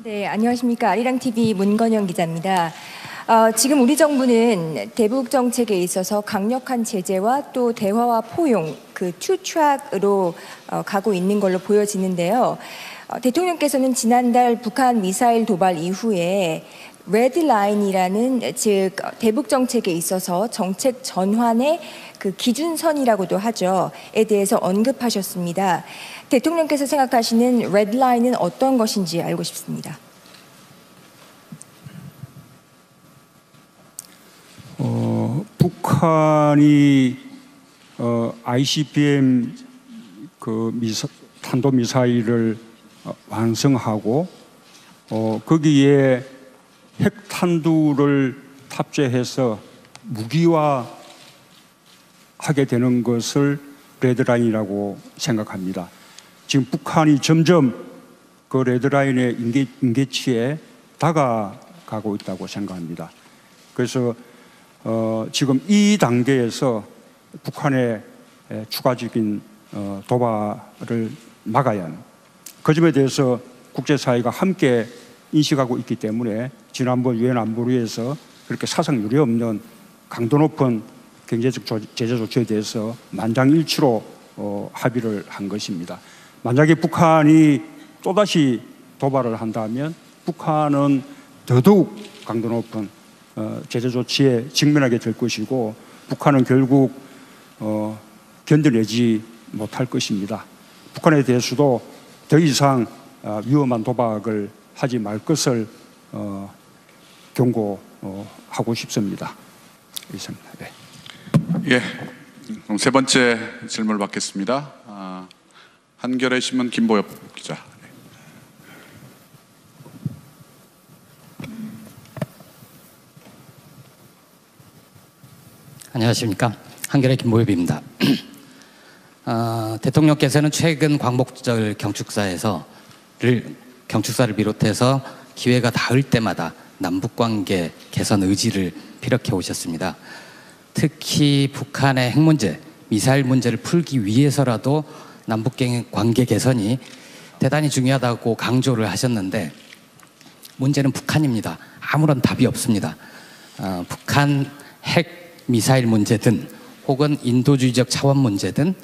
네, 안녕하십니까. 아리랑TV 문건영 기자입니다. 지금 우리 정부는 대북 정책에 있어서 강력한 제재와 또 대화와 포용, 그 투 트랙으로 가고 있는 걸로 보여지는데요. 대통령께서는 지난달 북한 미사일 도발 이후에 레드라인이라는 즉 대북 정책에 있어서 정책 전환의 그 기준선이라고도 하죠.에 대해서 언급하셨습니다. 대통령께서 생각하시는 레드라인은 어떤 것인지 알고 싶습니다. 북한이 ICBM 탄도미사일을 완성하고 거기에 핵탄두를 탑재해서 무기화하게 되는 것을 레드라인이라고 생각합니다. 지금 북한이 점점 그 레드라인의 임계치에 다가가고 있다고 생각합니다. 그래서 지금 이 단계에서 북한의 추가적인 도발을 막아야 하는 그 점에 대해서 국제사회가 함께 인식하고 있기 때문에 지난번 유엔 안보리에서 그렇게 사상 유례 없는 강도 높은 경제적 제재 조치에 대해서 만장일치로 합의를 한 것입니다. 만약에 북한이 또다시 도발을 한다면 북한은 더더욱 강도 높은 제재 조치에 직면하게 될 것이고 북한은 결국 견뎌내지 못할 것입니다. 북한에 대해서도 더 이상 위험한 도박을 하지 말 것을 경고하고 싶습니다. 이상입니다. 네. 예, 그럼 세 번째 질문을 받겠습니다. 한겨레 신문 김보엽 기자. 안녕하십니까. 한겨레 김보엽입니다. 대통령께서는 최근 광복절 경축사를 비롯해서 기회가 닿을 때마다 남북관계 개선 의지를 피력해 오셨습니다. 특히 북한의 핵 문제, 미사일 문제를 풀기 위해서라도 남북관계 개선이 대단히 중요하다고 강조를 하셨는데 문제는 북한입니다. 아무런 답이 없습니다. 북한 핵 미사일 문제든 혹은 인도주의적 차원 문제든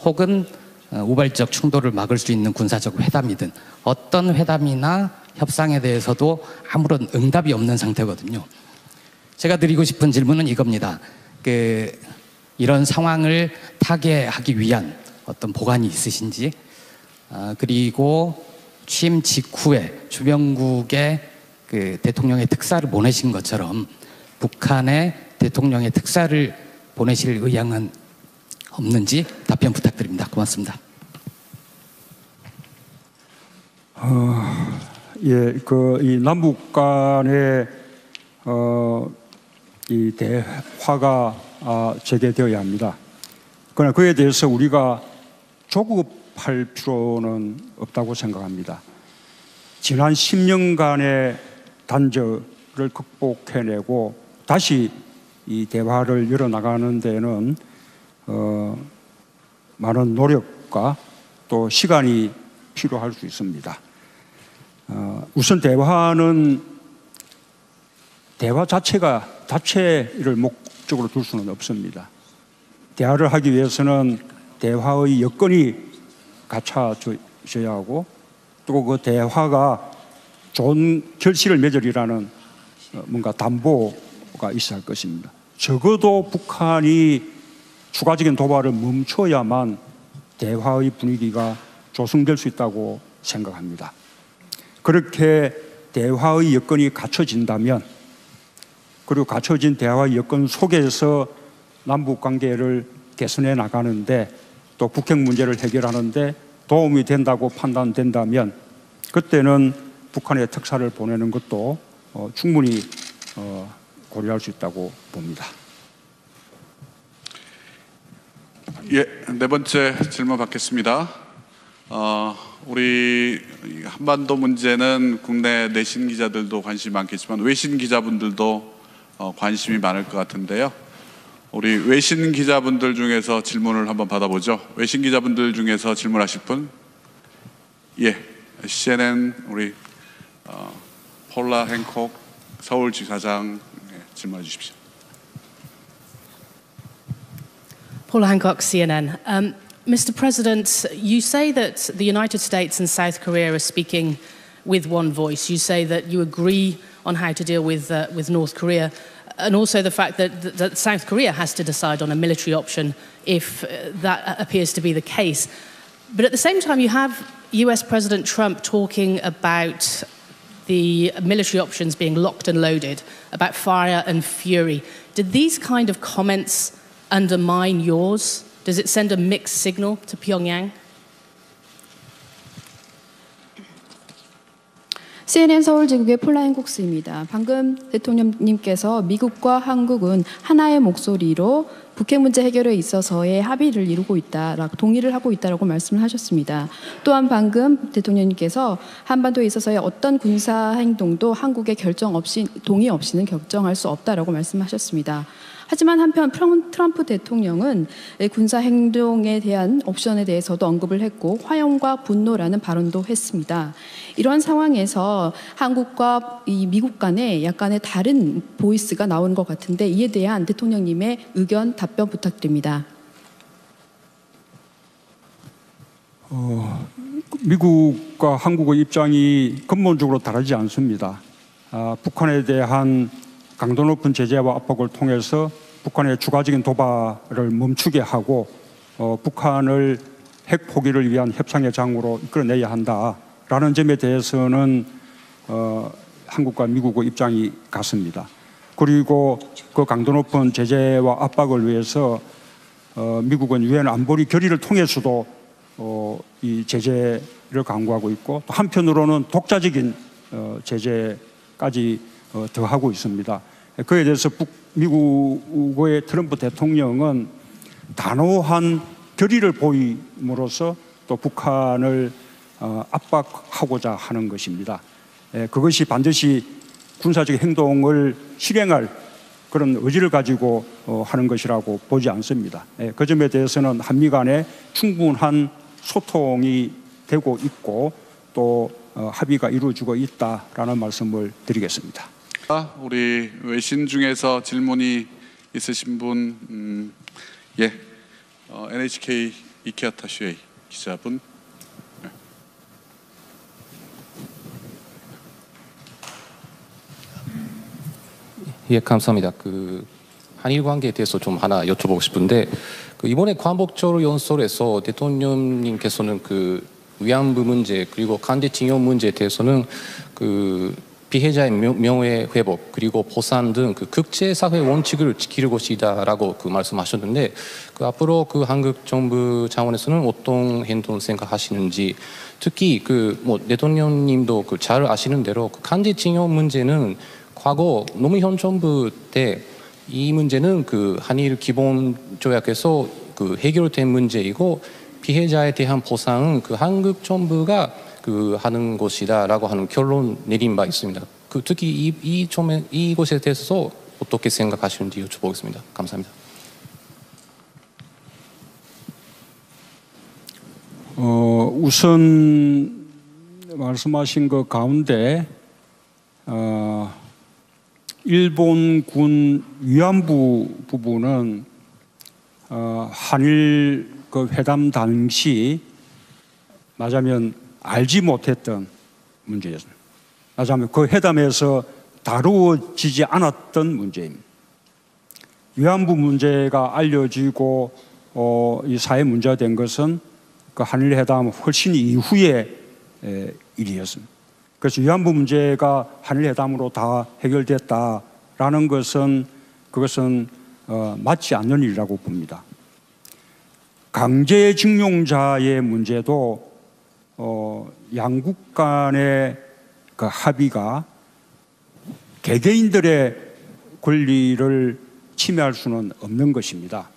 혹은 우발적 충돌을 막을 수 있는 군사적 회담이든 어떤 회담이나 협상에 대해서도 아무런 응답이 없는 상태거든요. 제가 드리고 싶은 질문은 이겁니다. 이런 상황을 타개하기 위한 어떤 보관이 있으신지, 그리고 취임 직후에 주변국에 대통령의 특사를 보내신 것처럼 북한에 대통령의 특사를 보내실 의향은 없는지 답변 부탁드립니다. 고맙습니다. 예, 이 남북 간의 이 대화가 재개되어야 합니다. 그러나 그에 대해서 우리가 조급할 필요는 없다고 생각합니다. 지난 10년간의 단절을 극복해내고 다시 이 대화를 열어나가는 데는 많은 노력과 또 시간이 필요할 수 있습니다. 우선 대화 자체를 목적으로 둘 수는 없습니다. 대화를 하기 위해서는 대화의 여건이 갖춰져야 하고 또 그 대화가 좋은 결실을 맺으리라는 뭔가 담보가 있어야 할 것입니다. 적어도 북한이 추가적인 도발을 멈춰야만 대화의 분위기가 조성될 수 있다고 생각합니다. 그렇게 대화의 여건이 갖춰진다면, 그리고 갖춰진 대화의 여건 속에서 남북 관계를 개선해 나가는데 또 북핵 문제를 해결하는데 도움이 된다고 판단된다면 그때는 북한에 특사를 보내는 것도 충분히 고려할 수 있다고 봅니다. 예, 네 번째 질문 받겠습니다. 우리 한반도 문제는 국내 내신 기자들도 관심이 많겠지만 외신 기자분들도 관심이 많을 것 같은데요. 우리 외신 기자분들 중에서 질문을 한번 받아보죠. 외신 기자분들 중에서 질문하실 분? 예, CNN 우리 폴라 행콕 서울지사장 질문해 주십시오. Paula Hancock, CNN. Mr. President, you say that the United States and South Korea are speaking with one voice. You say that you agree on how to deal with North Korea, and also the fact that South Korea has to decide on a military option if that appears to be the case. But at the same time, you have US President Trump talking about the military options being locked and loaded, about fire and fury. Did these kind of comments undermine yours? Does it send a mixed signal to Pyongyang? CNN 서울지국의 폴라 행콕스입니다. 방금 대통령님께서 미국과 한국은 하나의 목소리로 북핵 문제 해결에 있어서의 합의를 이루고 있다, 동의를 하고 있다라고 말씀을 하셨습니다. 또한 방금 대통령님께서 한반도에 있어서의 어떤 군사 행동도 한국의 결정 없이, 동의 없이는 결정할 수 없다라고 말씀하셨습니다. 하지만 한편 트럼프 대통령은 군사 행동에 대한 옵션에 대해서도 언급을 했고 화염과 분노라는 발언도 했습니다. 이런 상황에서 한국과 이 미국 간에 약간의 다른 보이스가 나오는 것 같은데 이에 대한 대통령님의 의견 답변 부탁드립니다. 미국과 한국의 입장이 근본적으로 다르지 않습니다. 북한에 대한 강도 높은 제재와 압박을 통해서 북한의 추가적인 도발을 멈추게 하고 북한을 핵 포기를 위한 협상의 장으로 이끌어내야 한다라는 점에 대해서는 한국과 미국의 입장이 같습니다. 그리고 그 강도 높은 제재와 압박을 위해서 미국은 유엔 안보리 결의를 통해서도 이 제재를 강구하고 있고 또 한편으로는 독자적인 제재까지 더하고 있습니다. 그에 대해서 미국의 트럼프 대통령은 단호한 결의를 보임으로써 또 북한을 압박하고자 하는 것입니다. 그것이 반드시 군사적 행동을 실행할 그런 의지를 가지고 하는 것이라고 보지 않습니다. 그 점에 대해서는 한미 간에 충분한 소통이 되고 있고 또 합의가 이루어지고 있다라는 말씀을 드리겠습니다. 우리 외신 중에서 질문이 있으신 분, NHK 이케아타 슈에이 기자분. 예, 감사합니다. 한일 관계에 대해서 좀 하나 여쭤보고 싶은데 이번에 광복절 연설에서 대통령님께서는 위안부 문제 그리고 강제징용 문제에 대해서는 피해자의 명예 회복 그리고 보상 등 국제사회 원칙을 지킬 것이다라고 말씀하셨는데 앞으로 한국 정부 차원에서는 어떤 행동 생각하시는지 특히 대통령님도 잘 아시는 대로 강제징용 문제는 과거 노무현 정부 때 이 문제는 한일 기본 조약에서 해결된 문제이고 피해자에 대한 보상은 한국 정부가 하는 것이다라고 하는 결론 내린 바 있습니다. 특히 이것에 대해서 어떻게 생각하시는지 여쭤보겠습니다. 감사합니다. 우선 말씀하신 것 가운데 일본군 위안부 부분은 한일 회담 당시 말하자면 알지 못했던 문제였습니다. 말하자면 그 회담에서 다루어지지 않았던 문제입니다. 위안부 문제가 알려지고 이 사회 문제가 된 것은 한일 회담 훨씬 이후의 일이었습니다. 그래서 위안부 문제가 한일 회담으로 다 해결됐다라는 것은 그것은 맞지 않는 일이라고 봅니다. 강제징용자의 문제도 양국 간의 합의가 개개인들의 권리를 침해할 수는 없는 것입니다.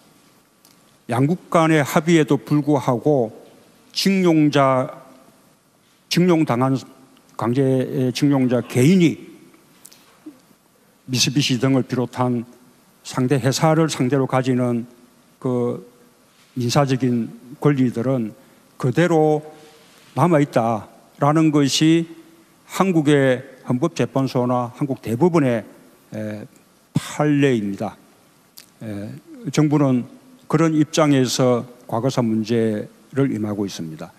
양국 간의 합의에도 불구하고 징용당한 강제징용자 개인이 미쓰비시 등을 비롯한 상대 회사를 상대로 가지는 민사적인 권리들은 그대로 남아있다라는 것이 한국의 헌법재판소나 한국 대법원의 판례입니다. 정부는 그런 입장에서 과거사 문제를 임하고 있습니다.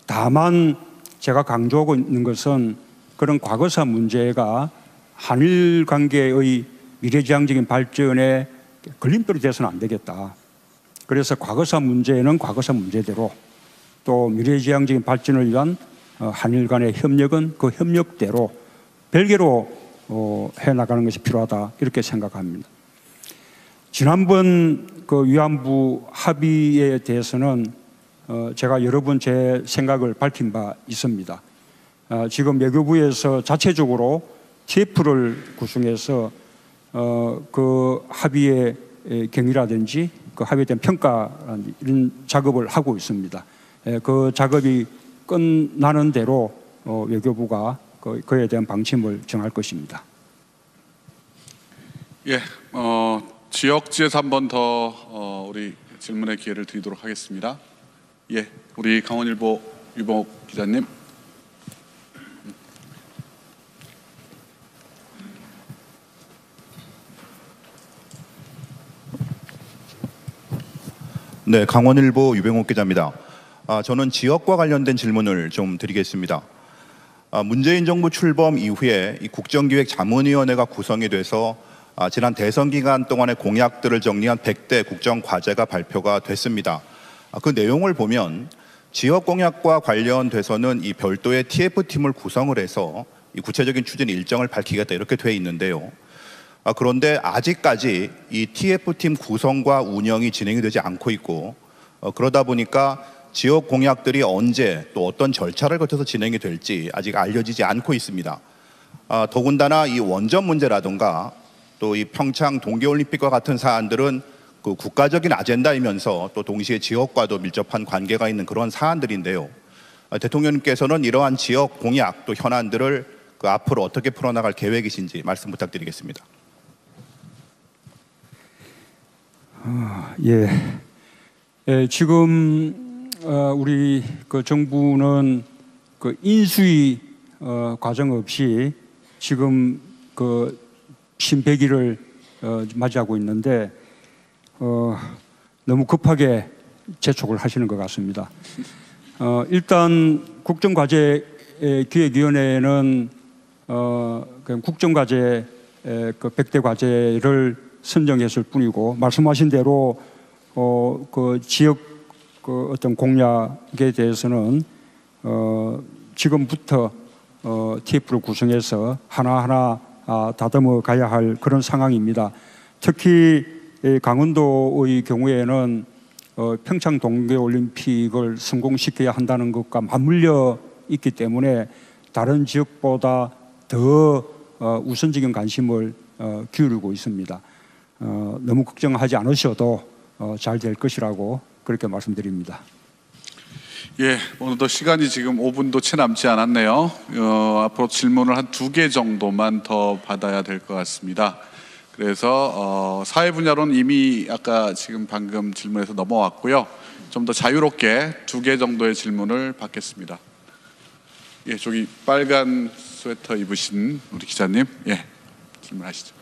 다만 제가 강조하고 있는 것은 그런 과거사 문제가 한일 관계의 미래지향적인 발전에 걸림돌이 돼서는 안 되겠다. 그래서 과거사 문제는 과거사 문제대로, 또 미래지향적인 발전을 위한 한일 간의 협력은 그 협력대로 별개로 해나가는 것이 필요하다, 이렇게 생각합니다. 지난번 그 위안부 합의에 대해서는 제가 여러 번 제 생각을 밝힌 바 있습니다. 지금 외교부에서 자체적으로 TF를 구성해서 그 합의의 경위라든지 그 합의에 대한 평가, 이런 작업을 하고 있습니다. 그 작업이 끝나는 대로 외교부가 그에 대한 방침을 정할 것입니다. 예, 지역지에서 한 번 더 우리 질문의 기회를 드리도록 하겠습니다. 예, 우리 강원일보 유봉옥 기자님. 네, 강원일보 유병옥 기자입니다. 저는 지역과 관련된 질문을 좀 드리겠습니다. 문재인 정부 출범 이후에 이 국정기획자문위원회가 구성이 돼서 지난 대선 기간 동안의 공약들을 정리한 100대 국정과제가 발표가 됐습니다. 그 내용을 보면 지역 공약과 관련돼서는 이 별도의 TF팀을 구성을 해서 이 구체적인 추진 일정을 밝히겠다, 이렇게 돼 있는데요. 그런데 아직까지 이 TF팀 구성과 운영이 진행이 되지 않고 있고, 그러다 보니까 지역 공약들이 언제 또 어떤 절차를 거쳐서 진행이 될지 아직 알려지지 않고 있습니다. 더군다나 이 원전 문제라든가 또 이 평창 동계올림픽과 같은 사안들은 그 국가적인 아젠다이면서 또 동시에 지역과도 밀접한 관계가 있는 그런 사안들인데요. 대통령님께서는 이러한 지역 공약 또 현안들을 그 앞으로 어떻게 풀어나갈 계획이신지 말씀 부탁드리겠습니다. 지금 우리 그 정부는 그 인수위 과정 없이 지금 그 신백일을 맞이하고 있는데 너무 급하게 재촉을 하시는 것 같습니다. 일단 국정과제 기획위원회는 국정과제 그 100대 과제를 선정했을 뿐이고, 말씀하신 대로 그 지역 그 어떤 공약에 대해서는 지금부터 TF를 구성해서 하나하나 다듬어 가야 할 그런 상황입니다. 특히 강원도의 경우에는 평창 동계올림픽을 성공시켜야 한다는 것과 맞물려 있기 때문에 다른 지역보다 더 우선적인 관심을 기울이고 있습니다. 너무 걱정하지 않으셔도 잘 될 것이라고 그렇게 말씀드립니다. 예, 오늘도 시간이 지금 5분도 채 남지 않았네요. 앞으로 질문을 한 2개 정도만 더 받아야 될 것 같습니다. 그래서 사회 분야로는 이미 아까 지금 방금 질문에서 넘어왔고요. 좀 더 자유롭게 2개 정도의 질문을 받겠습니다. 예, 저기 빨간 스웨터 입으신 우리 기자님, 예, 질문하시죠.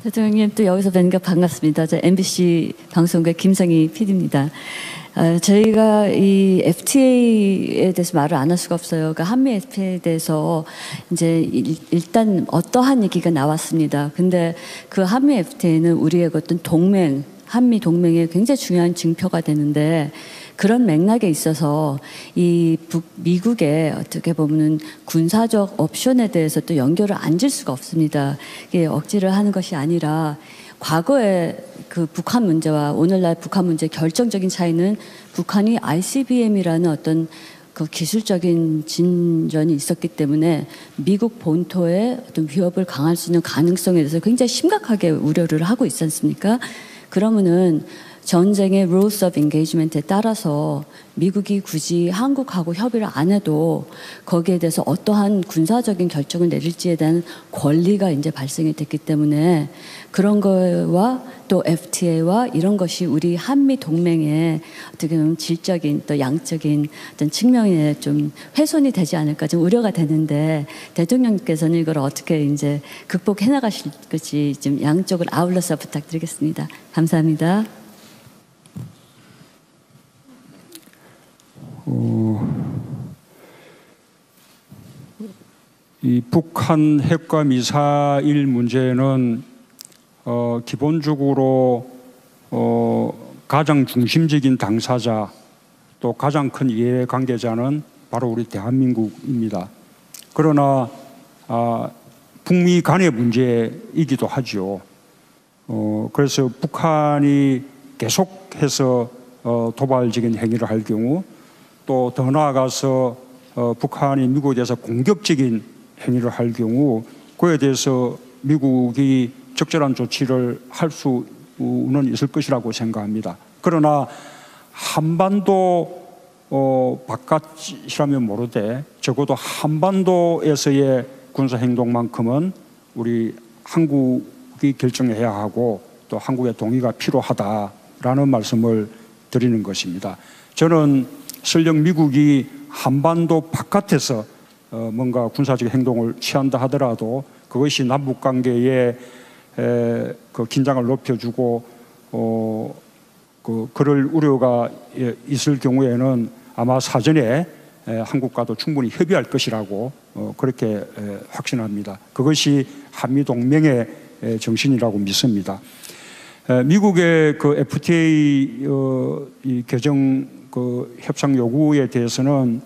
대통령님, 또 여기서 뵙는 게 반갑습니다. 저 MBC 방송국의 김성희 PD입니다. 저희가 이 FTA에 대해서 말을 안 할 수가 없어요. 그러니까 한미 FTA에 대해서 이제 일단 어떠한 얘기가 나왔습니다. 근데 그 한미 FTA는 우리의 어떤 동맹, 한미 동맹의 굉장히 중요한 증표가 되는데, 그런 맥락에 있어서 이 미국의 어떻게 보면 군사적 옵션에 대해서 또 연결을 안 질 수가 없습니다. 이게 억지를 하는 것이 아니라 과거의 그 북한 문제와 오늘날 북한 문제의 결정적인 차이는 북한이 ICBM이라는 어떤 그 기술적인 진전이 있었기 때문에 미국 본토의 어떤 위협을 강할 수 있는 가능성에 대해서 굉장히 심각하게 우려를 하고 있지 않습니까? 그러면은 전쟁의 rules of engagement에 따라서 미국이 굳이 한국하고 협의를 안 해도 거기에 대해서 어떠한 군사적인 결정을 내릴지에 대한 권리가 이제 발생이 됐기 때문에 그런 거와 또 FTA와 이런 것이 우리 한미 동맹의 어떻게 보면 질적인 또 양적인 어떤 측면에 좀 훼손이 되지 않을까 좀 우려가 되는데 대통령께서는 이걸 어떻게 이제 극복해 나가실 것이 좀 양쪽을 아울러서 부탁드리겠습니다. 감사합니다. 이 북한 핵과 미사일 문제는 기본적으로 가장 중심적인 당사자 또 가장 큰 이해관계자는 바로 우리 대한민국입니다. 그러나 북미 간의 문제이기도 하죠. 그래서 북한이 계속해서 도발적인 행위를 할 경우 또 더 나아가서 북한이 미국에 대해서 공격적인 행위를 할 경우 그에 대해서 미국이 적절한 조치를 할 수는 있을 것이라고 생각합니다. 그러나 한반도 바깥이라면 모르되 적어도 한반도에서의 군사행동만큼은 우리 한국이 결정해야 하고 또 한국의 동의가 필요하다라는 말씀을 드리는 것입니다. 저는 설령 미국이 한반도 바깥에서 뭔가 군사적 행동을 취한다 하더라도 그것이 남북 관계에 그 긴장을 높여주고 그럴 우려가 있을 경우에는 아마 사전에 한국과도 충분히 협의할 것이라고 그렇게 확신합니다. 그것이 한미 동맹의 정신이라고 믿습니다. 미국의 그 FTA 이 개정 그 협상 요구에 대해서는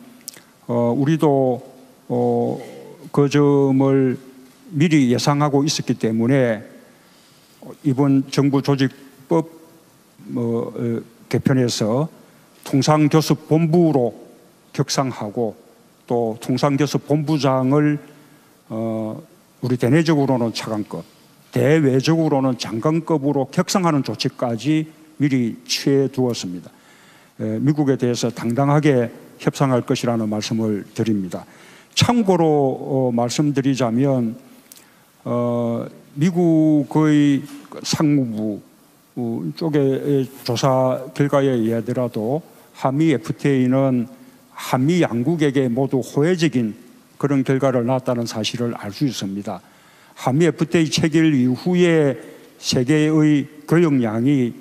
우리도 그 점을 미리 예상하고 있었기 때문에 이번 정부 조직법 개편에서 통상교섭본부로 격상하고 또 통상교섭본부장을 우리 대내적으로는 차관급, 대외적으로는 장관급으로 격상하는 조치까지 미리 취해 두었습니다. 미국에 대해서 당당하게 협상할 것이라는 말씀을 드립니다. 참고로 말씀드리자면 미국의 상무부 쪽의 조사 결과에 의하더라도 한미 FTA는 한미 양국에게 모두 호혜적인 그런 결과를 낳았다는 사실을 알 수 있습니다. 한미 FTA 체결 이후에 세계의 교역량이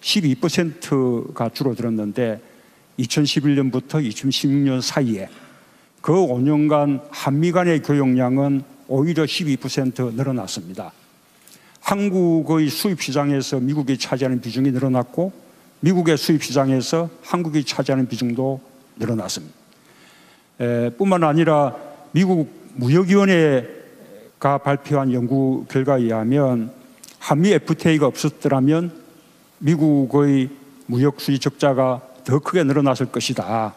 12%가 줄어들었는데 2011년부터 2016년 사이에 그 5년간 한미 간의 교역량은 오히려 12% 늘어났습니다. 한국의 수입 시장에서 미국이 차지하는 비중이 늘어났고 미국의 수입 시장에서 한국이 차지하는 비중도 늘어났습니다. 뿐만 아니라 미국 무역위원회가 발표한 연구 결과에 의하면 한미 FTA가 없었더라면 미국의 무역 수지 적자가 더 크게 늘어났을 것이다.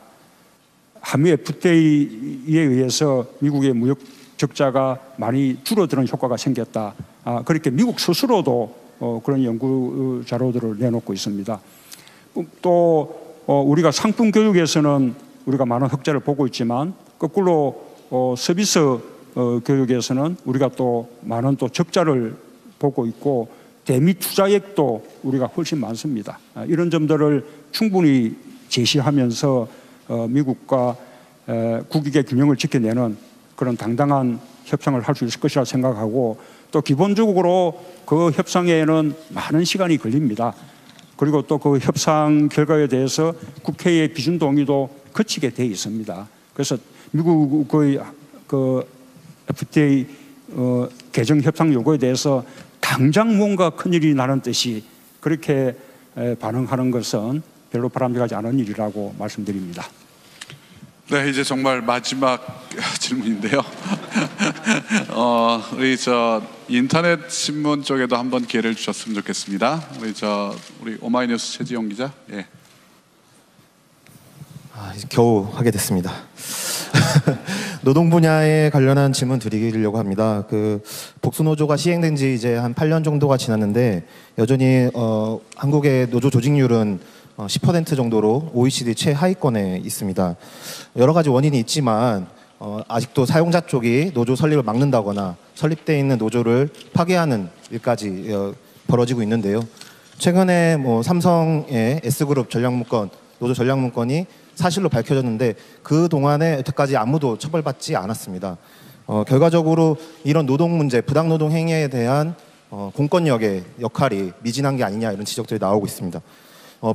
한미 FTA에 의해서 미국의 무역 적자가 많이 줄어드는 효과가 생겼다. 그렇게 미국 스스로도 그런 연구 자료들을 내놓고 있습니다. 또 우리가 상품 교육에서는 우리가 많은 흑자를 보고 있지만 거꾸로 서비스 교육에서는 우리가 또 많은 또 적자를 보고 있고 대미 투자액도 우리가 훨씬 많습니다. 이런 점들을 충분히 제시하면서 미국과 국익의 균형을 지켜내는 그런 당당한 협상을 할 수 있을 것이라 생각하고 또 기본적으로 그 협상에는 많은 시간이 걸립니다. 그리고 또 그 협상 결과에 대해서 국회의 비준 동의도 거치게 돼 있습니다. 그래서 미국의 그 FTA 개정 협상 요구에 대해서 당장 뭔가 큰일이 나는 듯이 그렇게 반응하는 것은 별로 바람직하지 않은 일이라고 말씀드립니다. 네, 이제 정말 마지막 질문인데요. 우리 인터넷 신문 쪽에도 한번 기회를 주셨으면 좋겠습니다. 우리 오마이뉴스 최지용 기자. 예. 이제 겨우 하게 됐습니다. 노동 분야에 관련한 질문 드리려고 합니다. 그 복수노조가 시행된 지 이제 한 8년 정도가 지났는데 여전히 한국의 노조 조직률은 10% 정도로 OECD 최하위권에 있습니다. 여러 가지 원인이 있지만 아직도 사용자 쪽이 노조 설립을 막는다거나 설립되어 있는 노조를 파괴하는 일까지 벌어지고 있는데요. 최근에 삼성의 S그룹 전략문건, 노조 전략문건이 사실로 밝혀졌는데 그 동안에 여태까지 아무도 처벌받지 않았습니다. 결과적으로 이런 노동 문제, 부당 노동 행위에 대한 공권력의 역할이 미진한 게 아니냐 이런 지적들이 나오고 있습니다.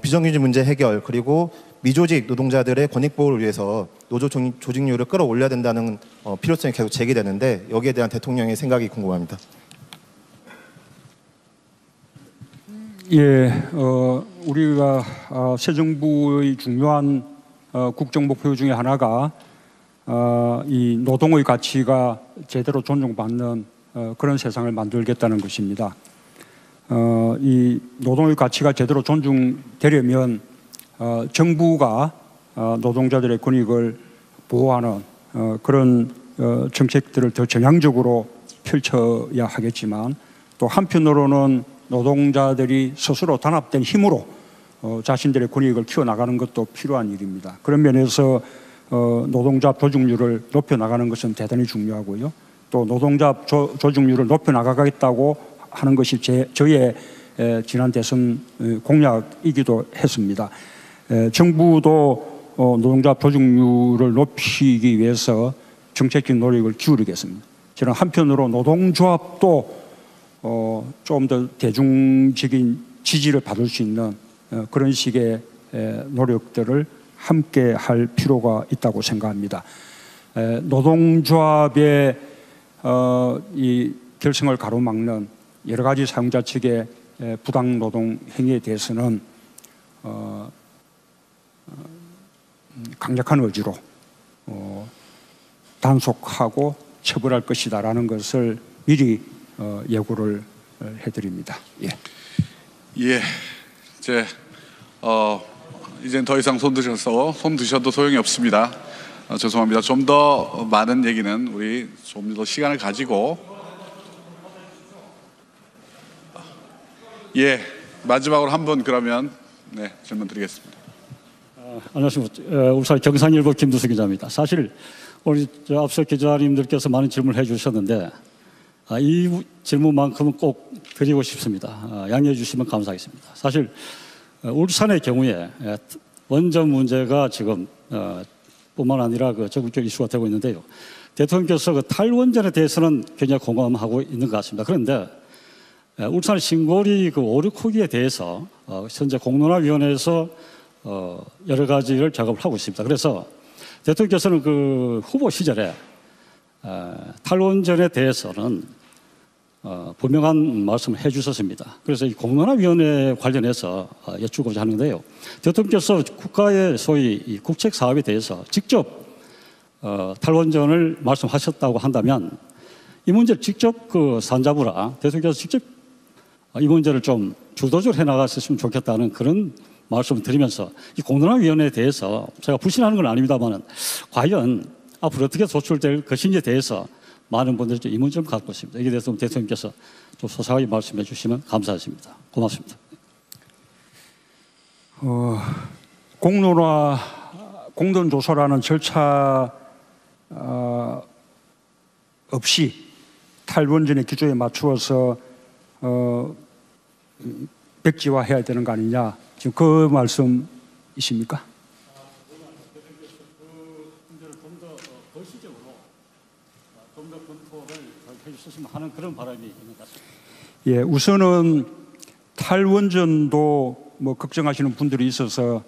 비정규직 문제 해결 그리고 미조직 노동자들의 권익 보호를 위해서 노조 조직률을 끌어올려야 된다는 필요성이 계속 제기되는데 여기에 대한 대통령의 생각이 궁금합니다. 예, 우리가 새 정부의 중요한 국정 목표 중에 하나가 이 노동의 가치가 제대로 존중받는 그런 세상을 만들겠다는 것입니다. 이 노동의 가치가 제대로 존중되려면 정부가 노동자들의 권익을 보호하는 그런 정책들을 더 전향적으로 펼쳐야 하겠지만 또 한편으로는 노동자들이 스스로 단합된 힘으로 자신들의 권익을 키워나가는 것도 필요한 일입니다. 그런 면에서 노동자 조직률을 높여나가는 것은 대단히 중요하고요. 또 노동자 조직률을 높여나가겠다고 하는 것이 저의 지난 대선 공약이기도 했습니다. 정부도 노동자 조직률을 높이기 위해서 정책적 노력을 기울이겠습니다. 저는 한편으로 노동조합도 좀 더 대중적인 지지를 받을 수 있는 그런 식의 노력들을 함께 할 필요가 있다고 생각합니다. 노동조합의 이 결성을 가로막는 여러 가지 사용자 측의 부당 노동 행위에 대해서는 강력한 의지로 단속하고 처벌할 것이다라는 것을 미리 예고를 해드립니다. 예. 예. 이젠 더 이상 손 드셔도 소용이 없습니다. 죄송합니다. 좀 더 많은 얘기는 우리 좀 더 시간을 가지고 예 마지막으로 한 분 그러면 네 질문 드리겠습니다. 안녕하십니까. 울산 경상일보 김두수 기자입니다. 사실 우리 앞서 기자님들께서 많은 질문을 해주셨는데 이 질문만큼은 꼭 드리고 싶습니다. 양해해 주시면 감사하겠습니다. 사실 울산의 경우에 원전 문제가 지금 뿐만 아니라 그 전국적 이슈가 되고 있는데요. 대통령께서 그 탈원전에 대해서는 굉장히 공감하고 있는 것 같습니다. 그런데 울산 신고리 그 오류코기에 대해서 현재 공론화위원회에서 여러 가지를 작업을 하고 있습니다. 그래서 대통령께서는 그 후보 시절에 탈원전에 대해서는 분명한 말씀을 해주셨습니다. 그래서 이 공론화위원회 관련해서 여쭈고자 하는데요. 대통령께서 국가의 소위 이 국책 사업에 대해서 직접 탈원전을 말씀하셨다고 한다면 이 문제를 직접 그 산잡으라 대통령께서 직접 이 문제를 좀 주도적으로 해나갔으면 좋겠다는 그런 말씀을 드리면서 이 공론화위원회에 대해서 제가 불신하는 건 아닙니다만 과연 앞으로 어떻게 조출될 것인지에 대해서 많은 분들이 좀 의문점을 갖고 있습니다. 이에 대해서 대통령께서 좀 소상하게 말씀해 주시면 감사하십니다. 고맙습니다. 공론조사라는 절차 없이 탈원전의 기조에 맞추어서 백지화해야 되는 거 아니냐, 지금 그 말씀이십니까? 하는 그런 바람이 있는 것 같습니다. 예, 우선은 탈원전도 뭐 걱정하시는 분들이 있어서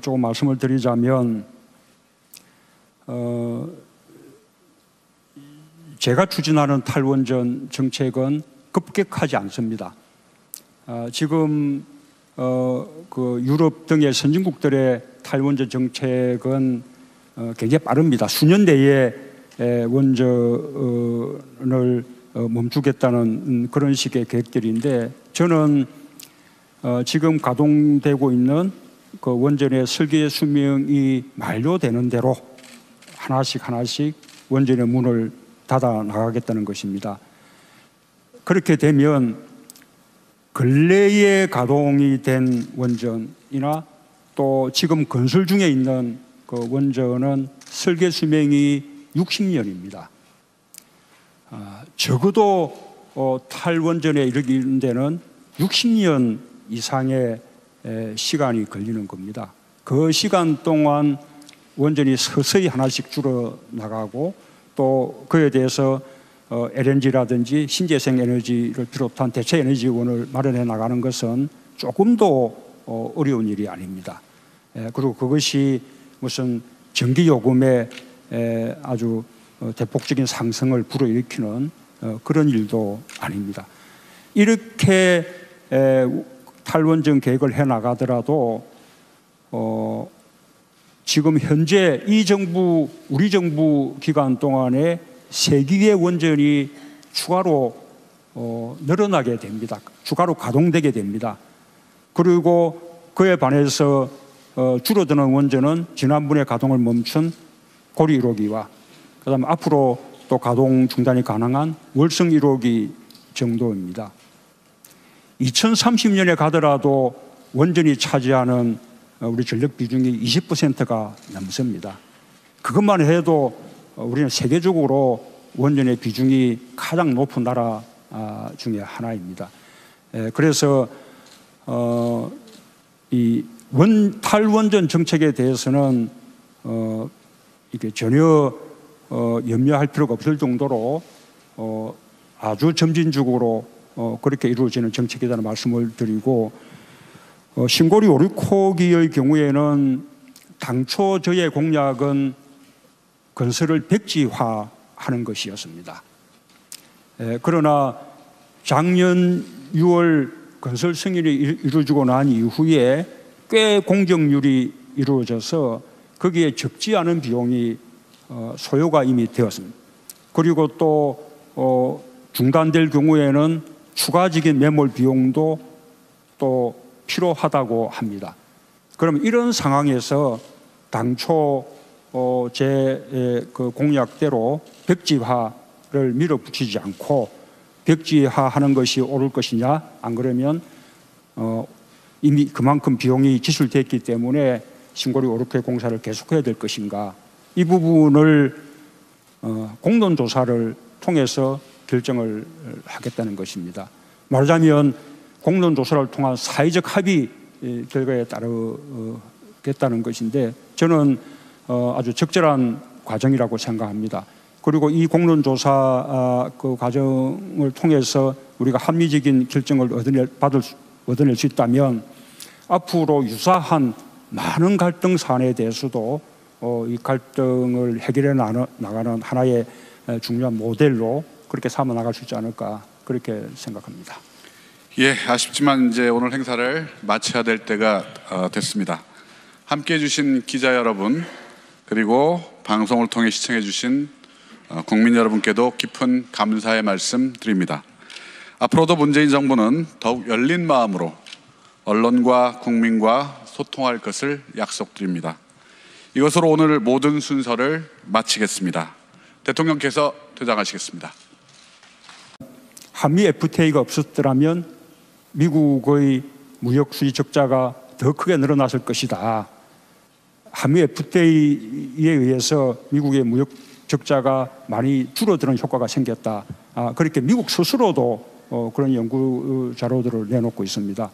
조금 말씀을 드리자면 제가 추진하는 탈원전 정책은 급격하지 않습니다. 지금 그 유럽 등의 선진국들의 탈원전 정책은 굉장히 빠릅니다. 수년 내에 원전을 멈추겠다는 그런 식의 계획들인데 저는 지금 가동되고 있는 그 원전의 설계 수명이 만료되는 대로 하나씩 원전의 문을 닫아 나가겠다는 것입니다. 그렇게 되면 근래에 가동이 된 원전이나 또 지금 건설 중에 있는 그 원전은 설계 수명이 60년입니다. 적어도 탈원전에 이르는 데는 60년 이상의 시간이 걸리는 겁니다. 그 시간 동안 원전이 서서히 하나씩 줄어나가고 또 그에 대해서 LNG라든지 신재생 에너지를 비롯한 대체 에너지원을 마련해 나가는 것은 조금도 어려운 일이 아닙니다. 그리고 그것이 무슨 전기요금의 아주 대폭적인 상승을 불어일으키는 그런 일도 아닙니다. 이렇게 탈원전 계획을 해나가더라도 지금 현재 이 정부, 우리 정부 기간 동안에 3기의 원전이 추가로 늘어나게 됩니다. 추가로 가동되게 됩니다. 그리고 그에 반해서 줄어드는 원전은 지난번에 가동을 멈춘 고리 1호기와 그다음에 앞으로 또 가동 중단이 가능한 월성 1호기 정도입니다. 2030년에 가더라도 원전이 차지하는 우리 전력 비중이 20%가 넘습니다. 그것만 해도 우리는 세계적으로 원전의 비중이 가장 높은 나라 중에 하나입니다. 그래서 이 탈원전 정책에 대해서는 이게 전혀 염려할 필요가 없을 정도로 아주 점진적으로 그렇게 이루어지는 정책이라는 말씀을 드리고, 신고리 5,6호기의 경우에는 당초 저의 공약은 건설을 백지화하는 것이었습니다. 그러나 작년 6월 건설 승인이 이루어지고 난 이후에 꽤 공정률이 이루어져서 거기에 적지 않은 비용이 소요가 이미 되었습니다. 그리고 또 중단될 경우에는 추가적인 매몰 비용도 또 필요하다고 합니다. 그럼 이런 상황에서 당초 제 그 공약대로 백지화를 밀어붙이지 않고 백지화하는 것이 옳을 것이냐, 안 그러면 이미 그만큼 비용이 지출됐기 때문에 신고리 5,6회 공사를 계속해야 될 것인가, 이 부분을 공론조사를 통해서 결정을 하겠다는 것입니다. 말하자면 공론조사를 통한 사회적 합의 결과에 따르겠다는 것인데, 저는 아주 적절한 과정이라고 생각합니다. 그리고 이 공론조사 그 과정을 통해서 우리가 합리적인 결정을 얻어낼 수 있다면 앞으로 유사한 많은 갈등 사안에 대해서도 이 갈등을 해결해 나가는 하나의 중요한 모델로 그렇게 삼아 나갈 수 있지 않을까, 그렇게 생각합니다. 예, 아쉽지만 이제 오늘 행사를 마쳐야 될 때가 됐습니다. 함께해 주신 기자 여러분, 그리고 방송을 통해 시청해 주신 국민 여러분께도 깊은 감사의 말씀 드립니다. 앞으로도 문재인 정부는 더욱 열린 마음으로 언론과 국민과 소통할 것을 약속드립니다. 이것으로 오늘 모든 순서를 마치겠습니다. 대통령께서 퇴장하시겠습니다. 한미 FTA가 없었더라면 미국의 무역 수지 적자가 더 크게 늘어났을 것이다. 한미 FTA에 의해서 미국의 무역 적자가 많이 줄어드는 효과가 생겼다. 그렇게 미국 스스로도 그런 연구 자료들을 내놓고 있습니다.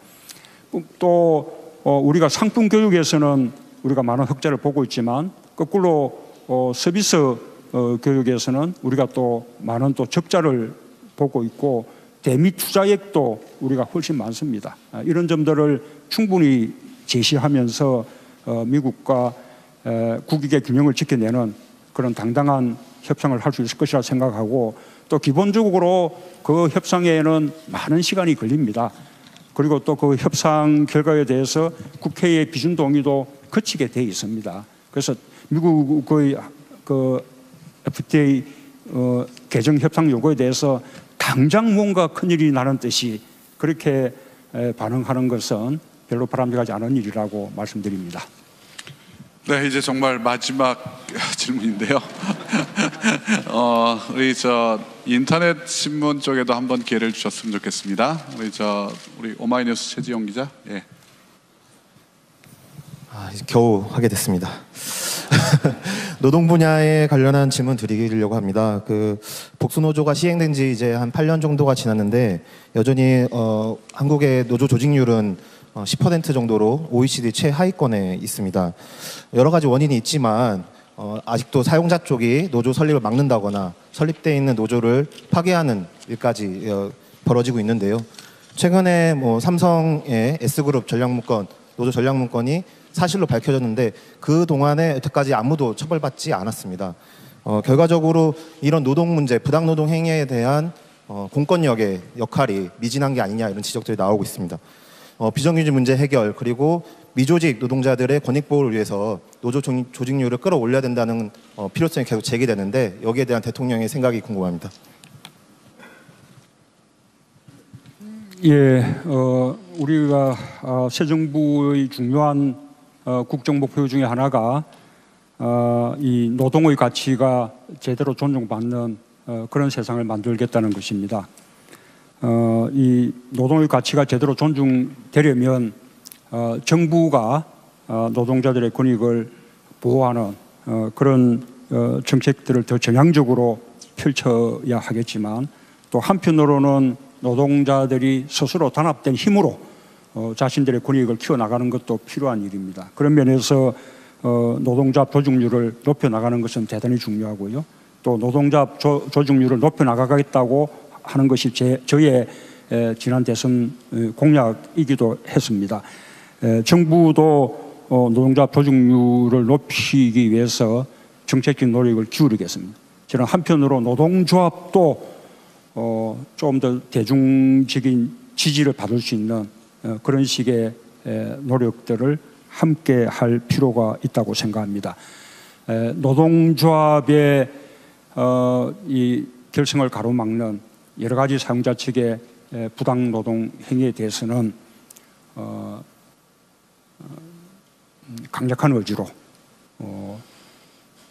또 우리가 상품 교육에서는 우리가 많은 흑자를 보고 있지만, 거꾸로 서비스 교육에서는 우리가 또 많은 또 적자를 보고 있고, 대미 투자액도 우리가 훨씬 많습니다. 이런 점들을 충분히 제시하면서 미국과 국익의 균형을 지켜내는 그런 당당한 협상을 할 수 있을 것이라 생각하고, 또 기본적으로 그 협상에는 많은 시간이 걸립니다. 그리고 또 그 협상 결과에 대해서 국회의 비준 동의도 거치게 돼 있습니다. 그래서 미국의 그 FTA 개정 협상 요구에 대해서 당장 뭔가 큰일이 나는 듯이 그렇게 반응하는 것은 별로 바람직하지 않은 일이라고 말씀드립니다. 네, 이제 정말 마지막 질문인데요. 우리 저 인터넷 신문 쪽에도 한번 기회를 주셨으면 좋겠습니다. 우리 오마이뉴스 최지용 기자. 예. 이제 겨우 하게 됐습니다. 노동 분야에 관련한 질문 드리려고 합니다. 그 복수노조가 시행된 지 이제 한 8년 정도가 지났는데 여전히 한국의 노조 조직률은 10% 정도로 OECD 최하위권에 있습니다. 여러 가지 원인이 있지만 아직도 사용자 쪽이 노조 설립을 막는다거나 설립되어 있는 노조를 파괴하는 일까지 벌어지고 있는데요. 최근에 삼성의 S그룹 전략문건, 노조 전략문건이 사실로 밝혀졌는데 그 동안에 여태까지 아무도 처벌받지 않았습니다. 결과적으로 이런 노동 문제, 부당노동 행위에 대한 공권력의 역할이 미진한 게 아니냐 이런 지적들이 나오고 있습니다. 비정규직 문제 해결 그리고 미조직 노동자들의 권익 보호를 위해서 노조 조직률을 끌어올려야 된다는 필요성이 계속 제기되는데 여기에 대한 대통령의 생각이 궁금합니다. 예, 우리가 새 정부의 중요한 국정 목표 중에 하나가 이 노동의 가치가 제대로 존중받는 그런 세상을 만들겠다는 것입니다. 이 노동의 가치가 제대로 존중되려면 정부가 노동자들의 권익을 보호하는 그런 정책들을 더 전향적으로 펼쳐야 하겠지만 또 한편으로는 노동자들이 스스로 단합된 힘으로 자신들의 권익을 키워나가는 것도 필요한 일입니다. 그런 면에서 노동자 조직률을 높여나가는 것은 대단히 중요하고요. 또 노동자 조직률을 높여나가겠다고 하는 것이 저의 지난 대선 공약이기도 했습니다. 정부도 노동자 조직률을 높이기 위해서 정책적 노력을 기울이겠습니다. 저는 한편으로 노동조합도 좀 더 대중적인 지지를 받을 수 있는 그런 식의 노력들을 함께 할 필요가 있다고 생각합니다. 노동조합의 이 결성을 가로막는 여러 가지 사용자 측의 부당 노동 행위에 대해서는 강력한 의지로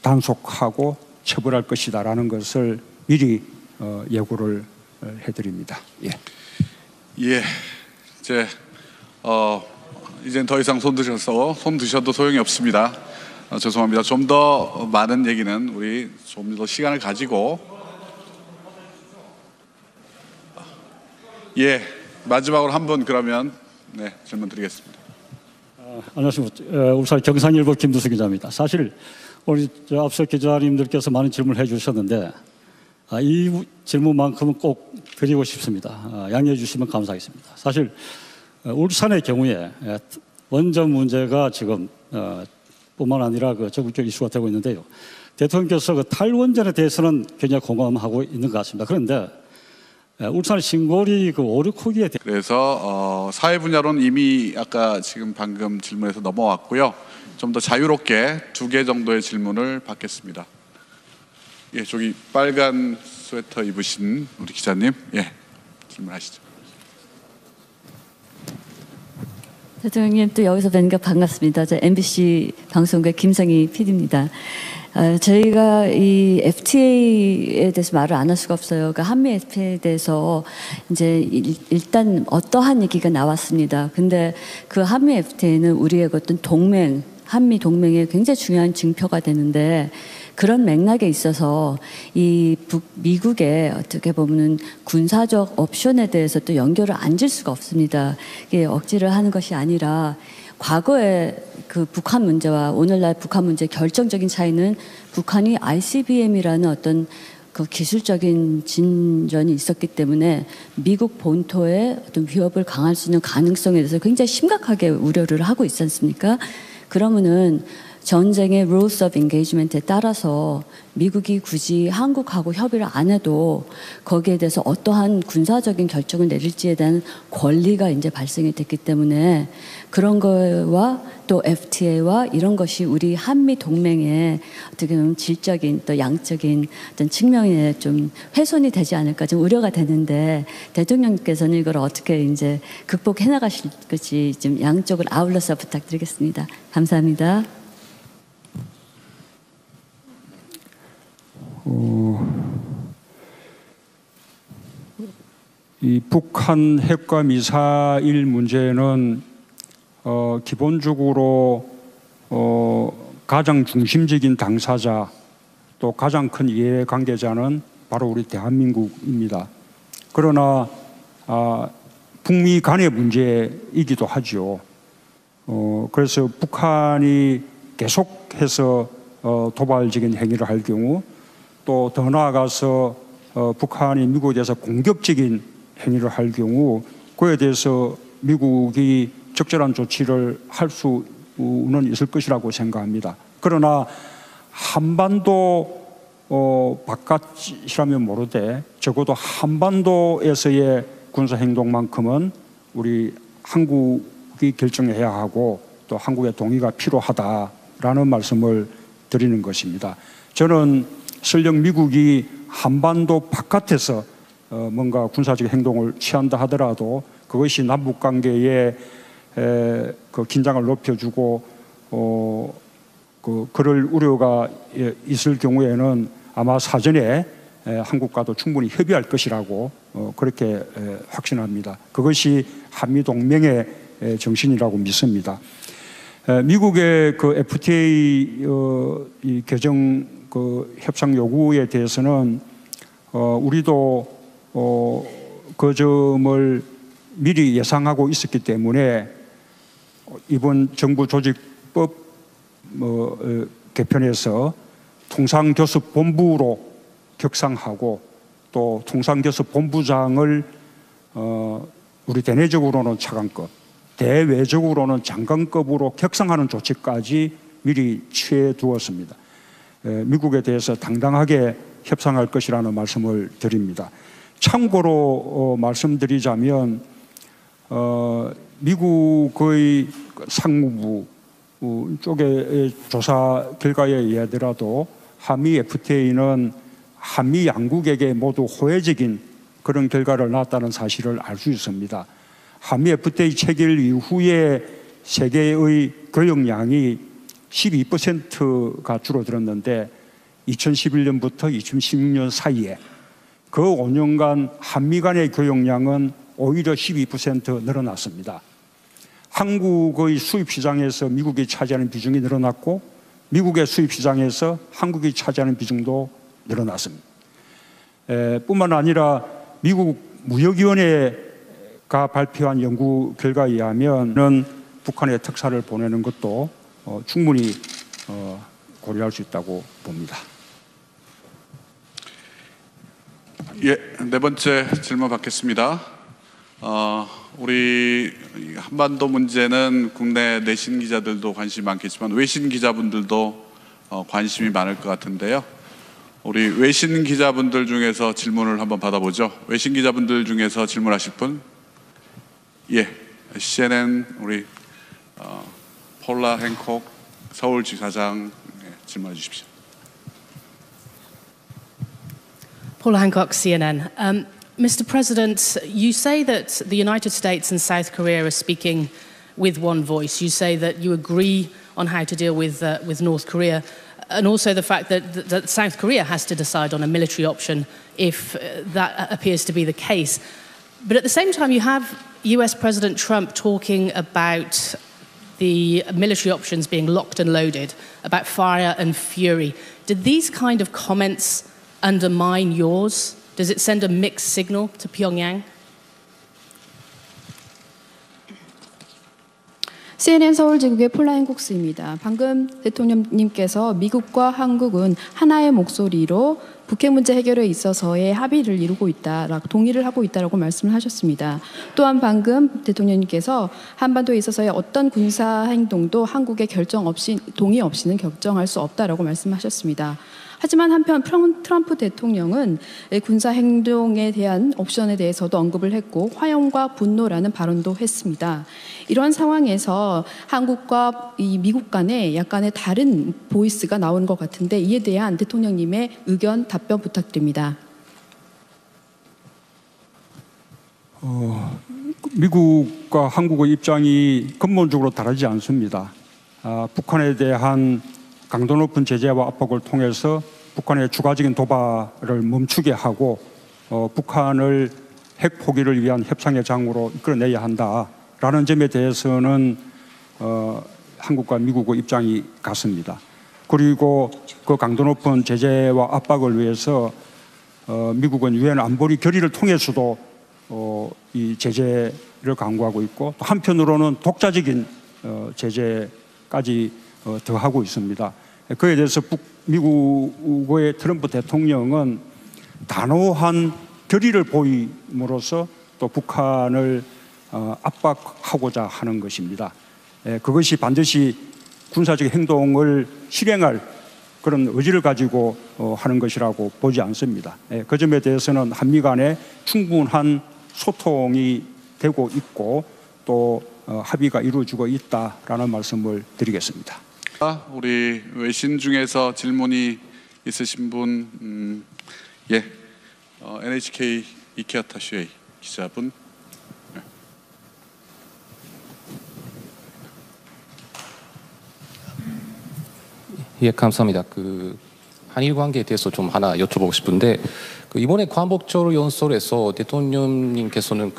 단속하고 처벌할 것이다라는 것을 미리 예고를 해드립니다. 예. 예. 이젠 더 이상 손 드셔도 소용이 없습니다. 죄송합니다. 좀 더 많은 얘기는 우리 좀 더 시간을 가지고 예 마지막으로 한 분 그러면 질문 드리겠습니다. 안녕하십니까. 울산 경상일보 김두수 기자입니다. 사실 우리 앞서 기자님들께서 많은 질문을 해주셨는데 이 질문만큼은 꼭 드리고 싶습니다. 양해해 주시면 감사하겠습니다. 사실 울산의 경우에 원전 문제가 지금 뿐만 아니라 전국적 이슈가 되고 있는데요. 대통령께서 탈원전에 대해서는 굉장히 공감하고 있는 것 같습니다. 그런데 울산 신고리 오르코기에 그래서 사회 분야로는 이미 아까 지금 방금 질문에서 넘어왔고요. 좀 더 자유롭게 2개 정도의 질문을 받겠습니다. 예, 저기 빨간 스웨터 입으신 우리 기자님, 예, 질문하시죠. 대통령님 또 여기서 뵈니까 반갑습니다. 저 MBC 방송국 김성희 PD입니다. 저희가 이 FTA에 대해서 말을 안 할 수가 없어요. 그러니까 한미 FTA에 대해서 이제 일단 어떠한 얘기가 나왔습니다. 근데 그 한미 FTA는 우리의 어떤 동맹, 한미 동맹의 굉장히 중요한 증표가 되는데 그런 맥락에 있어서 이 미국의 어떻게 보면 군사적 옵션에 대해서 또 연결을 안 질 수가 없습니다. 이게 억지를 하는 것이 아니라 과거에 그 북한 문제와 오늘날 북한 문제의 결정적인 차이는 북한이 ICBM이라는 어떤 그 기술적인 진전이 있었기 때문에 미국 본토의 어떤 위협을 강할 수 있는 가능성에 대해서 굉장히 심각하게 우려를 하고 있지 않습니까? 그러면은 전쟁의 rules of engagement에 따라서 미국이 굳이 한국하고 협의를 안 해도 거기에 대해서 어떠한 군사적인 결정을 내릴지에 대한 권리가 이제 발생이 됐기 때문에 그런 거와 또 FTA와 이런 것이 우리 한미 동맹의 어떻게 보면 질적인 또 양적인 어떤 측면에 좀 훼손이 되지 않을까 좀 우려가 되는데 대통령께서는 이걸 어떻게 이제 극복해 나가실 것이 좀 양쪽을 아울러서 부탁드리겠습니다. 감사합니다. 이 북한 핵과 미사일 문제는 기본적으로 가장 중심적인 당사자 또 가장 큰 이해관계자는 바로 우리 대한민국입니다. 그러나 북미 간의 문제이기도 하죠. 그래서 북한이 계속해서 도발적인 행위를 할 경우 또 더 나아가서 북한이 미국에 대해서 공격적인 행위를 할 경우 그에 대해서 미국이 적절한 조치를 할 수는 있을 것이라고 생각합니다. 그러나 한반도 바깥이라면 모르되 적어도 한반도에서의 군사행동만큼은 우리 한국이 결정해야 하고 또 한국의 동의가 필요하다라는 말씀을 드리는 것입니다. 저는 설령 미국이 한반도 바깥에서 뭔가 군사적 행동을 취한다 하더라도 그것이 남북 관계에 그 긴장을 높여주고 그럴 우려가 있을 경우에는 아마 사전에 한국과도 충분히 협의할 것이라고 그렇게 확신합니다. 그것이 한미 동맹의 정신이라고 믿습니다. 미국의 그 FTA 이 개정 그 협상 요구에 대해서는 우리도 그 점을 미리 예상하고 있었기 때문에 이번 정부 조직법 개편에서 통상교섭본부로 격상하고 또 통상교섭본부장을 우리 대내적으로는 차관급, 대외적으로는 장관급으로 격상하는 조치까지 미리 취해 두었습니다. 미국에 대해서 당당하게 협상할 것이라는 말씀을 드립니다. 참고로 말씀드리자면 미국의 상무부 쪽의 조사 결과에 의하더라도 한미 FTA는 한미 양국에게 모두 호혜적인 그런 결과를 낳았다는 사실을 알 수 있습니다. 한미 FTA 체결 이후에 세계의 교역량이 12%가 줄어들었는데 2011년부터 2016년 사이에 그 5년간 한미 간의 교역량은 오히려 12% 늘어났습니다. 한국의 수입 시장에서 미국이 차지하는 비중이 늘어났고 미국의 수입 시장에서 한국이 차지하는 비중도 늘어났습니다. 뿐만 아니라 미국 무역위원회가 발표한 연구 결과에 의하면 북한에 특사를 보내는 것도 충분히 고려할 수 있다고 봅니다. 예, 네 번째 질문 받겠습니다. 우리 한반도 문제는 국내 내신 기자들도 관심이 많겠지만 외신 기자분들도 관심이 많을 것 같은데요. 우리 외신 기자분들 중에서 질문을 한번 받아보죠. 외신 기자분들 중에서 질문하실 분? 예, CNN 우리 폴라 행콕 서울지사장 질문해 주십시오. Paula Hancock, CNN. Mr. President, you say that the United States and South Korea are speaking with one voice. You say that you agree on how to deal with North Korea, and also the fact that South Korea has to decide on a military option if that appears to be the case. But at the same time, you have US President Trump talking about the military options being locked and loaded, about fire and fury. Did these kind of comments undermine yours? Does it send a mixed signal to Pyongyang? CNN 서울지국의 폴라 행콕스입니다. 방금 대통령님께서 미국과 한국은 하나의 목소리로 북핵 문제 해결에 있어서의 합의를 이루고 있다, 동의를 하고 있다라고 말씀을 하셨습니다. 또한 방금 대통령님께서 한반도에 있어서의 어떤 군사 행동도 한국의 결정 없이, 동의 없이는 결정할 수 없다라고 말씀하셨습니다. 하지만 한편 트럼프 대통령은 군사 행동에 대한 옵션에 대해서도 언급을 했고 화염과 분노라는 발언도 했습니다. 이런 상황에서 한국과 이 미국 간에 약간의 다른 보이스가 나오는 것 같은데 이에 대한 대통령님의 의견 답변 부탁드립니다. 미국과 한국의 입장이 근본적으로 다르지 않습니다. 북한에 대한 강도 높은 제재와 압박을 통해서 북한의 추가적인 도발을 멈추게 하고 북한을 핵 포기를 위한 협상의 장으로 이끌어내야 한다라는 점에 대해서는 한국과 미국의 입장이 같습니다. 그리고 그 강도 높은 제재와 압박을 위해서 미국은 유엔 안보리 결의를 통해서도 이 제재를 강구하고 있고 또 한편으로는 독자적인 제재까지 더하고 있습니다. 그에 대해서 미국의 트럼프 대통령은 단호한 결의를 보임으로써 또 북한을 압박하고자 하는 것입니다. 그것이 반드시 군사적 행동을 실행할 그런 의지를 가지고 하는 것이라고 보지 않습니다. 그 점에 대해서는 한미 간에 충분한 소통이 되고 있고 또 합의가 이루어지고 있다라는 말씀을 드리겠습니다. 우리 외신 중에서 질문이 있으신 분, NHK 이케아타 슈에이 기자분. 예, 감사합니다. 한일 관계에 대해서 좀 하나 여쭤보고 싶은데 이번에 광복절 연설에서 대통령님께서는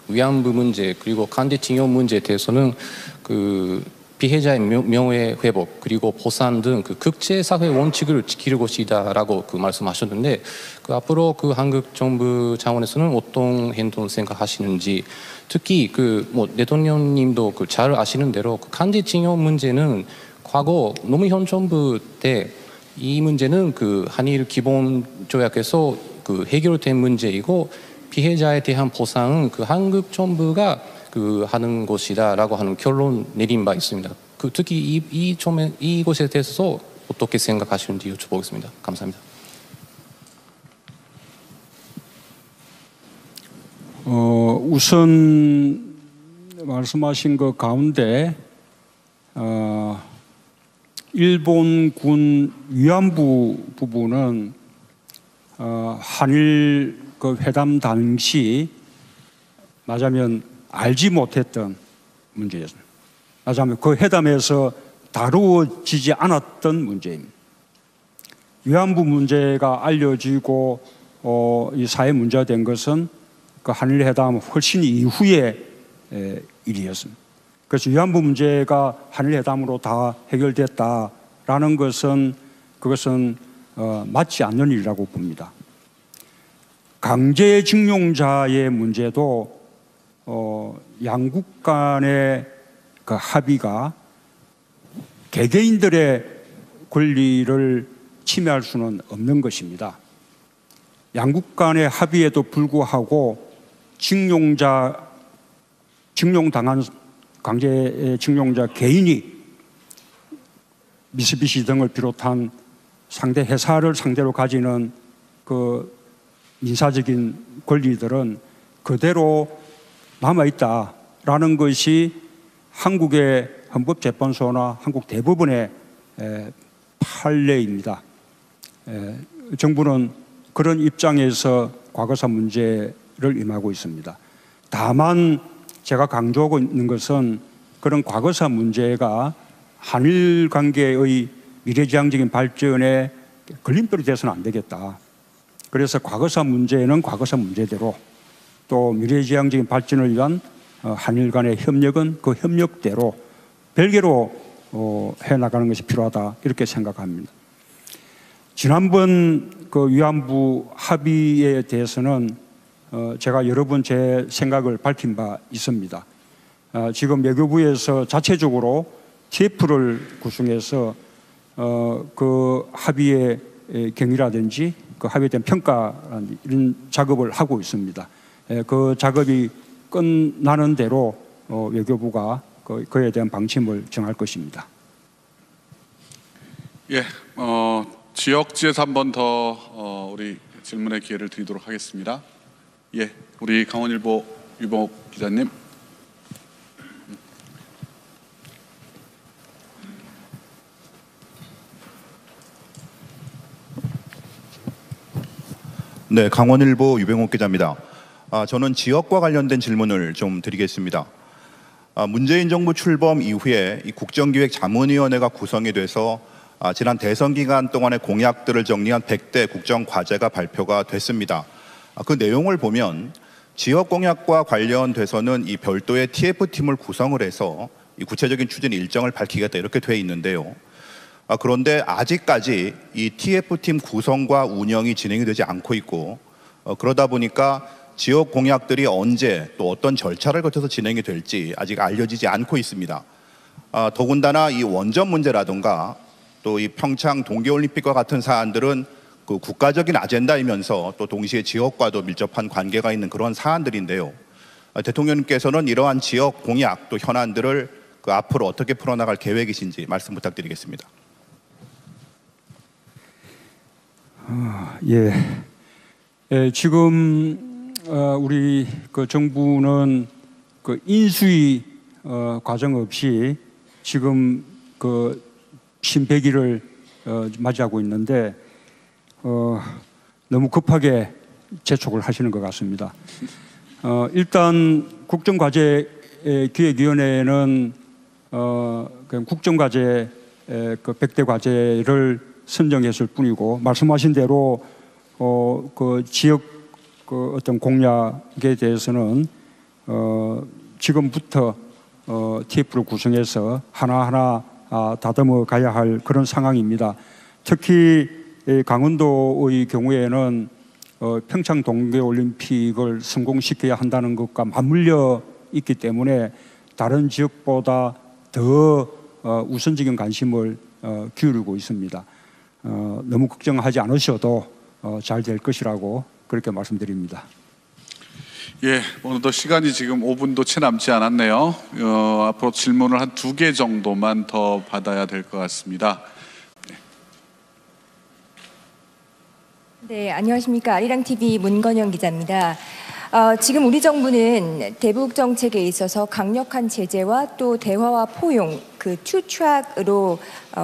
위안부 문제 그리고 강제징용 문제에 대해서는 피해자의 명예 회복 그리고 보상 등 국제사회 원칙을 지킬 것이다라고 말씀하셨는데 앞으로 한국 정부 차원에서는 어떤 행동 생각하시는지 특히 대통령님도 잘 아시는 대로 강제징용 문제는 과거 노무현 정부 때 이 문제는 한일 기본 조약에서 해결된 문제이고 피해자에 대한 보상은 한국 정부가 하는 것이다라고 하는 결론 내린 바 있습니다. 특히 이것에 대해서 어떻게 생각하시는지 여쭤보겠습니다. 감사합니다. 우선 말씀하신 것 가운데 일본군 위안부 부분은 한일 회담 당시 말하자면 알지 못했던 문제였습니다. 말하자면 그 회담에서 다루어지지 않았던 문제입니다. 위안부 문제가 알려지고 이 사회 문제가 된 것은 한일 회담 훨씬 이후의 일이었습니다. 그래서 위안부 문제가 한일 회담으로 다 해결됐다라는 것은 그것은 맞지 않는 일이라고 봅니다. 강제징용자의 문제도 양국 간의 합의가 개개인들의 권리를 침해할 수는 없는 것입니다. 양국 간의 합의에도 불구하고 징용당한 강제징용자 개인이 미쓰비시 등을 비롯한 상대 회사를 상대로 가지는 민사적인 권리들은 그대로 남아있다라는 것이 한국의 헌법재판소나 한국 대법원의 판례입니다. 정부는 그런 입장에서 과거사 문제를 임하고 있습니다. 다만 제가 강조하고 있는 것은 그런 과거사 문제가 한일 관계의 미래지향적인 발전에 걸림돌이 돼서는 안 되겠다. 그래서 과거사 문제는 과거사 문제대로 또 미래지향적인 발전을 위한 한일 간의 협력은 그 협력대로 별개로 해나가는 것이 필요하다 이렇게 생각합니다. 지난번 위안부 합의에 대해서는 제가 여러 번 제 생각을 밝힌 바 있습니다. 지금 외교부에서 자체적으로 TF를 구성해서 그 합의의 경위라든지 그 합의에 대한 평가 이런 작업을 하고 있습니다. 그 작업이 끝나는 대로 외교부가 그에 대한 방침을 정할 것입니다. 예, 지역지에서 한 번 더 우리 질문의 기회를 드리도록 하겠습니다. 예, 우리 강원일보 유병옥 기자님. 네, 강원일보 유병옥 기자입니다. 저는 지역과 관련된 질문을 좀 드리겠습니다. 문재인 정부 출범 이후에 이 국정기획자문위원회가 구성이 돼서 지난 대선 기간 동안의 공약들을 정리한 100대 국정 과제가 발표가 됐습니다. 그 내용을 보면 지역 공약과 관련돼서는 이 별도의 TF팀을 구성을 해서 이 구체적인 추진 일정을 밝히겠다 이렇게 돼 있는데요. 그런데 아직까지 이 TF팀 구성과 운영이 진행이 되지 않고 있고 그러다 보니까 지역 공약들이 언제 또 어떤 절차를 거쳐서 진행이 될지 아직 알려지지 않고 있습니다. 더군다나 이 원전 문제라든가 또 이 평창 동계올림픽과 같은 사안들은 그 국가적인 아젠다이면서 또 동시에 지역과도 밀접한 관계가 있는 그런 사안들인데요. 대통령님께서는 이러한 지역 공약 또 현안들을 그 앞으로 어떻게 풀어나갈 계획이신지 말씀 부탁드리겠습니다. 지금 우리 그 정부는 그 인수위 과정 없이 지금 그 신백일을 맞이하고 있는데 너무 급하게 재촉을 하시는 것 같습니다. 일단 국정과제 기획위원회는 국정과제 그 100대 과제를 선정했을 뿐이고 말씀하신 대로 그 지역 그 어떤 공약에 대해서는 지금부터 TF를 구성해서 하나하나 다듬어 가야 할 그런 상황입니다. 특히 강원도의 경우에는 평창 동계올림픽을 성공시켜야 한다는 것과 맞물려 있기 때문에 다른 지역보다 더 우선적인 관심을 기울이고 있습니다. 너무 걱정하지 않으셔도 잘 될 것이라고 그렇게 말씀드립니다. 예, 오늘도 시간이 지금 5분도 채 남지 않았네요. 앞으로 질문을 한 2개 정도만 더 받아야 될 것 같습니다. 네, 안녕하십니까. 아리랑TV 문건영 기자입니다. 지금 우리 정부는 대북 정책에 있어서 강력한 제재와 또 대화와 포용, 그 투 트랙으로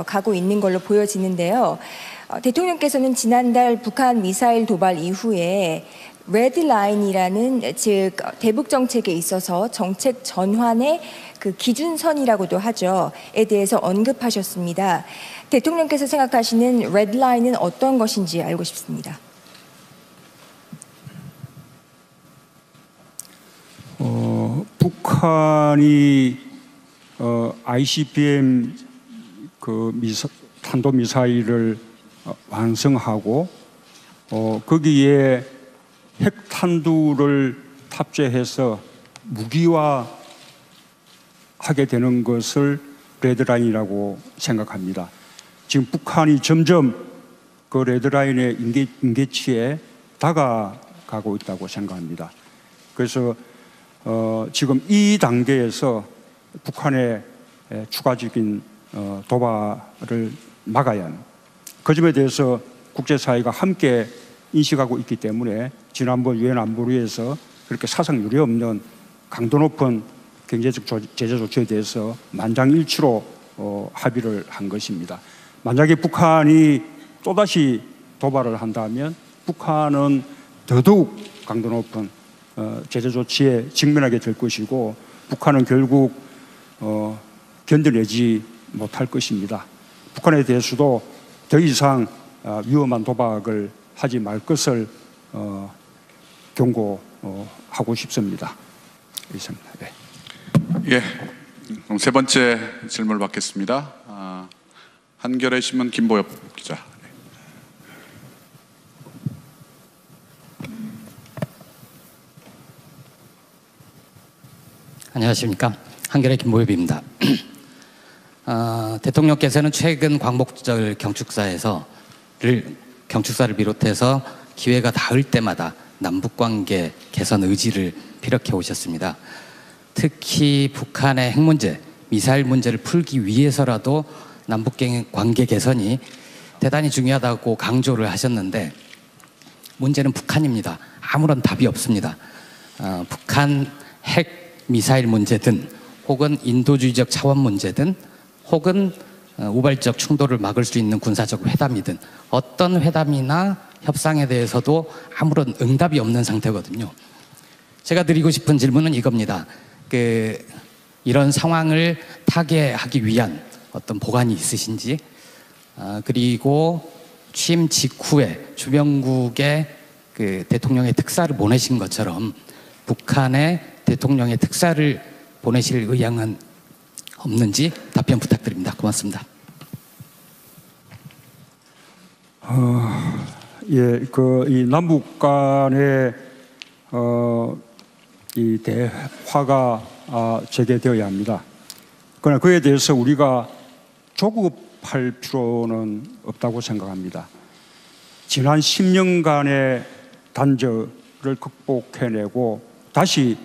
가고 있는 걸로 보여지는데요. 대통령께서는 지난달 북한 미사일 도발 이후에 레드라인이라는 즉 대북 정책에 있어서 정책 전환의 그 기준선이라고도 하죠.에 대해서 언급하셨습니다. 대통령께서 생각하시는 레드라인은 어떤 것인지 알고 싶습니다. 북한이 ICBM 그 탄도 미사일을 완성하고 거기에 핵탄두를 탑재해서 무기화하게 되는 것을 레드라인이라고 생각합니다. 지금 북한이 점점 그 레드라인의 임계치에 다가가고 있다고 생각합니다. 그래서 지금 이 단계에서 북한의 추가적인 도발을 막아야 하는 그 점에 대해서 국제사회가 함께 인식하고 있기 때문에 지난번 유엔 안보리에서 그렇게 사상 유례 없는 강도 높은 경제적 제재 조치에 대해서 만장일치로 합의를 한 것입니다. 만약에 북한이 또다시 도발을 한다면 북한은 더더욱 강도 높은 제재 조치에 직면하게 될 것이고 북한은 결국 견뎌내지 못할 것입니다. 북한에 대해서도 더 이상 위험한 도박을 하지 말 것을 경고하고 싶습니다. 이상입니다. 네. 예, 그럼 세 번째 질문을 받겠습니다. 한겨레 신문 김보엽 기자. 안녕하십니까. 한겨레 김보엽입니다. 대통령께서는 최근 광복절 경축사를 비롯해서 기회가 닿을 때마다 남북관계 개선 의지를 피력해 오셨습니다. 특히 북한의 핵 문제, 미사일 문제를 풀기 위해서라도 남북관계 개선이 대단히 중요하다고 강조를 하셨는데 문제는 북한입니다. 아무런 답이 없습니다. 북한 핵 미사일 문제든 혹은 인도주의적 차원 문제든 혹은 우발적 충돌을 막을 수 있는 군사적 회담이든 어떤 회담이나 협상에 대해서도 아무런 응답이 없는 상태거든요. 제가 드리고 싶은 질문은 이겁니다. 이런 상황을 타개하기 위한 어떤 보관이 있으신지 그리고 취임 직후에 주변국에 그 대통령의 특사를 보내신 것처럼 북한에 대통령의 특사를 보내실 의향은 없는지 답변 부탁드립니다. 고맙습니다. 예, 이 남북 간의 이 대화가 재개되어야 합니다. 그러나 그에 대해서 우리가 조급할 필요는 없다고 생각합니다. 지난 10년간의 단절을 극복해내고 다시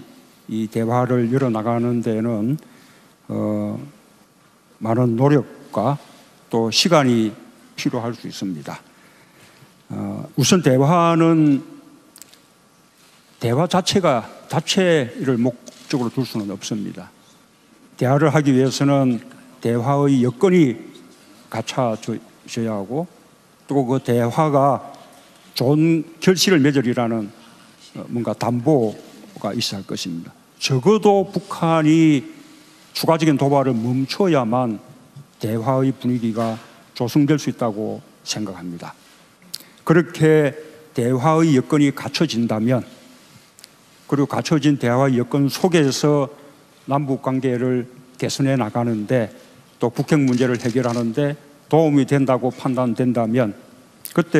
이 대화를 열어나가는 데는 많은 노력과 또 시간이 필요할 수 있습니다. 우선 대화 자체를 목적으로 둘 수는 없습니다. 대화를 하기 위해서는 대화의 여건이 갖춰져야 하고 또 그 대화가 좋은 결실을 맺으리라는 뭔가 담보가 있어야 할 것입니다. 적어도 북한이 추가적인 도발을 멈춰야만 대화의 분위기가 조성될 수 있다고 생각합니다. 그렇게 대화의 여건이 갖춰진다면, 그리고 갖춰진 대화의 여건 속에서 남북 관계를 개선해 나가는데 또 북핵 문제를 해결하는데 도움이 된다고 판단된다면 그때는